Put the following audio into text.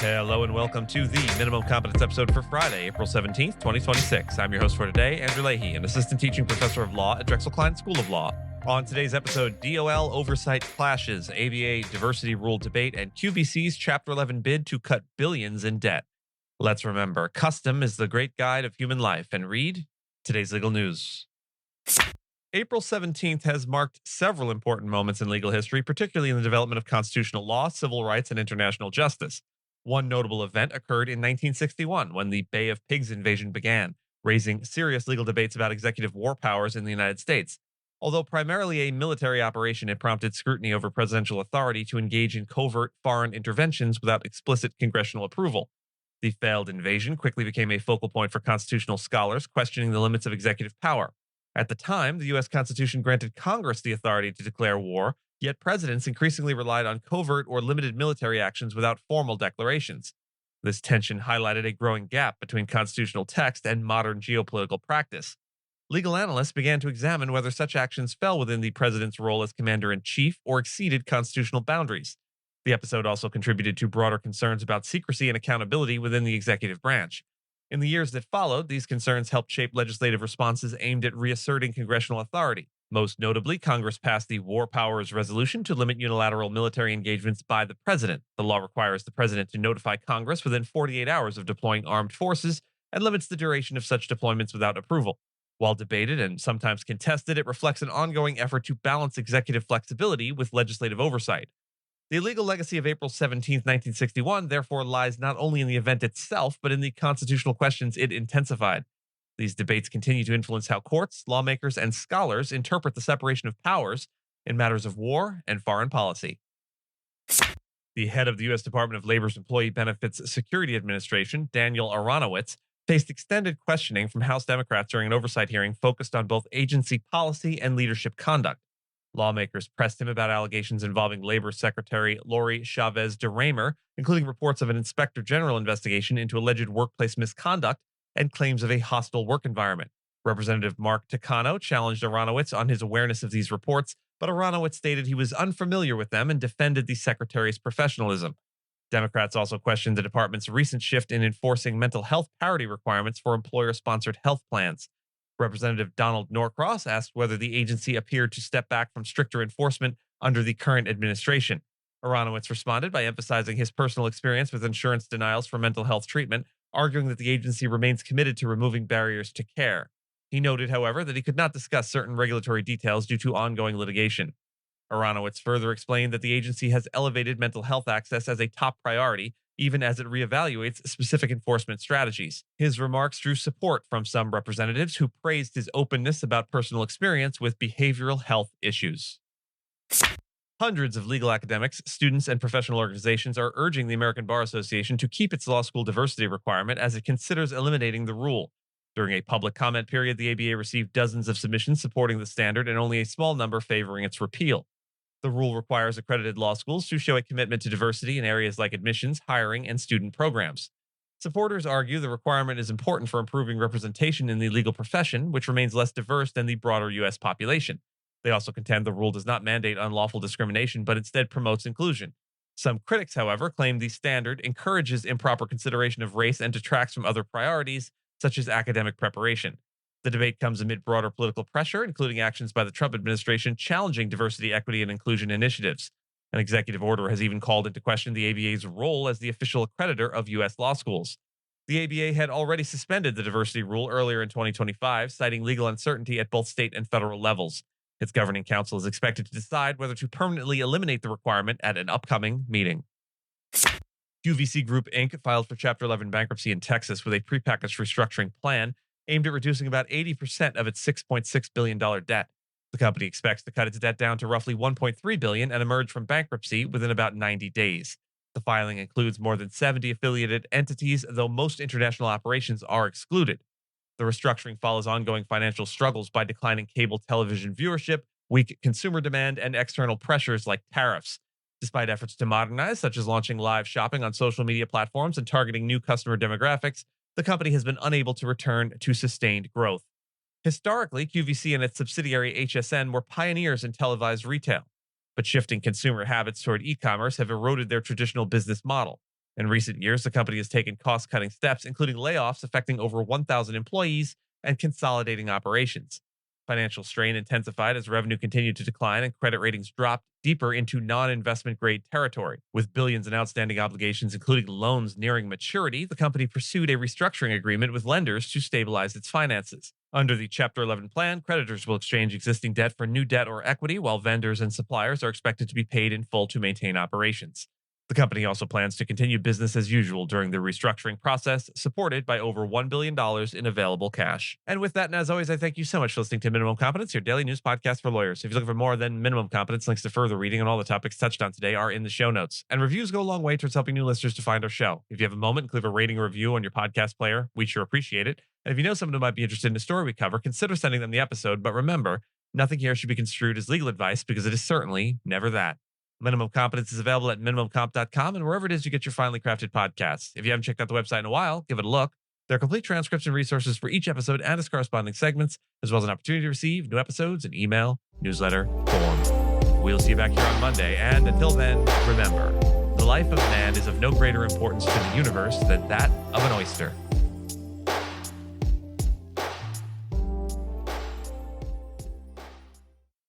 Hello and welcome to the Minimum Competence episode for Friday, April 17th, 2026. I'm your host for today, Andrew Leahy, an assistant teaching professor of law at Drexel Klein School of Law. On today's episode, DOL oversight clashes, ABA diversity rule debate, and QVC's Chapter 11 bid to cut billions in debt. Let's remember, custom is the great guide of human life, and read today's legal news. April 17th has marked several important moments in legal history, particularly in the development of constitutional law, civil rights, and international justice. One notable event occurred in 1961 when the Bay of Pigs invasion began, raising serious legal debates about executive war powers in the United States. Although primarily a military operation, it prompted scrutiny over presidential authority to engage in covert foreign interventions without explicit congressional approval. The failed invasion quickly became a focal point for constitutional scholars questioning the limits of executive power. At the time, the U.S. Constitution granted Congress the authority to declare war, yet presidents increasingly relied on covert or limited military actions without formal declarations. This tension highlighted a growing gap between constitutional text and modern geopolitical practice. Legal analysts began to examine whether such actions fell within the president's role as commander-in-chief or exceeded constitutional boundaries. The episode also contributed to broader concerns about secrecy and accountability within the executive branch. In the years that followed, these concerns helped shape legislative responses aimed at reasserting congressional authority. Most notably, Congress passed the War Powers Resolution to limit unilateral military engagements by the president. The law requires the president to notify Congress within 48 hours of deploying armed forces and limits the duration of such deployments without approval. While debated and sometimes contested, it reflects an ongoing effort to balance executive flexibility with legislative oversight. The legal legacy of April 17, 1961, therefore lies not only in the event itself, but in the constitutional questions it intensified. These debates continue to influence how courts, lawmakers, and scholars interpret the separation of powers in matters of war and foreign policy. The head of the U.S. Department of Labor's Employee Benefits Security Administration, Daniel Aronowitz, faced extended questioning from House Democrats during an oversight hearing focused on both agency policy and leadership conduct. Lawmakers pressed him about allegations involving Labor Secretary Lori Chavez DeRaymer, including reports of an inspector general investigation into alleged workplace misconduct and claims of a hostile work environment. Representative Mark Takano challenged Aronowitz on his awareness of these reports, but Aronowitz stated he was unfamiliar with them and defended the secretary's professionalism. Democrats also questioned the department's recent shift in enforcing mental health parity requirements for employer-sponsored health plans. Representative Donald Norcross asked whether the agency appeared to step back from stricter enforcement under the current administration. Aronowitz responded by emphasizing his personal experience with insurance denials for mental health treatment, arguing that the agency remains committed to removing barriers to care. He noted, however, that he could not discuss certain regulatory details due to ongoing litigation. Aronowitz further explained that the agency has elevated mental health access as a top priority, even as it reevaluates specific enforcement strategies. His remarks drew support from some representatives who praised his openness about personal experience with behavioral health issues. Hundreds of legal academics, students, and professional organizations are urging the American Bar Association to keep its law school diversity requirement as it considers eliminating the rule. During a public comment period, the ABA received dozens of submissions supporting the standard and only a small number favoring its repeal. The rule requires accredited law schools to show a commitment to diversity in areas like admissions, hiring, and student programs. Supporters argue the requirement is important for improving representation in the legal profession, which remains less diverse than the broader U.S. population. They also contend the rule does not mandate unlawful discrimination, but instead promotes inclusion. Some critics, however, claim the standard encourages improper consideration of race and detracts from other priorities, such as academic preparation. The debate comes amid broader political pressure, including actions by the Trump administration challenging diversity, equity, and inclusion initiatives. An executive order has even called into question the ABA's role as the official accreditor of U.S. law schools. The ABA had already suspended the diversity rule earlier in 2025, citing legal uncertainty at both state and federal levels. Its governing council is expected to decide whether to permanently eliminate the requirement at an upcoming meeting. QVC Group Inc. filed for Chapter 11 bankruptcy in Texas with a prepackaged restructuring plan aimed at reducing about 80% of its $6.6 billion debt. The company expects to cut its debt down to roughly $1.3 billion and emerge from bankruptcy within about 90 days. The filing includes more than 70 affiliated entities, though most international operations are excluded. The restructuring follows ongoing financial struggles by declining cable television viewership, weak consumer demand, and external pressures like tariffs. Despite efforts to modernize, such as launching live shopping on social media platforms and targeting new customer demographics, the company has been unable to return to sustained growth. Historically, QVC and its subsidiary HSN were pioneers in televised retail, but shifting consumer habits toward e-commerce have eroded their traditional business model. In recent years, the company has taken cost-cutting steps, including layoffs affecting over 1,000 employees and consolidating operations. Financial strain intensified as revenue continued to decline and credit ratings dropped deeper into non-investment grade territory. With billions in outstanding obligations, including loans nearing maturity, the company pursued a restructuring agreement with lenders to stabilize its finances. Under the Chapter 11 plan, creditors will exchange existing debt for new debt or equity, while vendors and suppliers are expected to be paid in full to maintain operations. The company also plans to continue business as usual during the restructuring process, supported by over $1 billion in available cash. And with that, and as always, I thank you so much for listening to Minimum Competence, your daily news podcast for lawyers. If you're looking for more than Minimum Competence, links to further reading on all the topics touched on today are in the show notes. And reviews go a long way towards helping new listeners to find our show. If you have a moment, leave a rating or review on your podcast player. We sure appreciate it. And if you know someone who might be interested in the story we cover, consider sending them the episode. But remember, nothing here should be construed as legal advice because it is certainly never that. Minimum Competence is available at minimumcomp.com and wherever it is you get your finely crafted podcasts. If you haven't checked out the website in a while, give it a look. There are complete transcripts and resources for each episode and its corresponding segments, as well as an opportunity to receive new episodes in email, newsletter, form. We'll see you back here on Monday, and until then, remember, the life of man is of no greater importance to the universe than that of an oyster.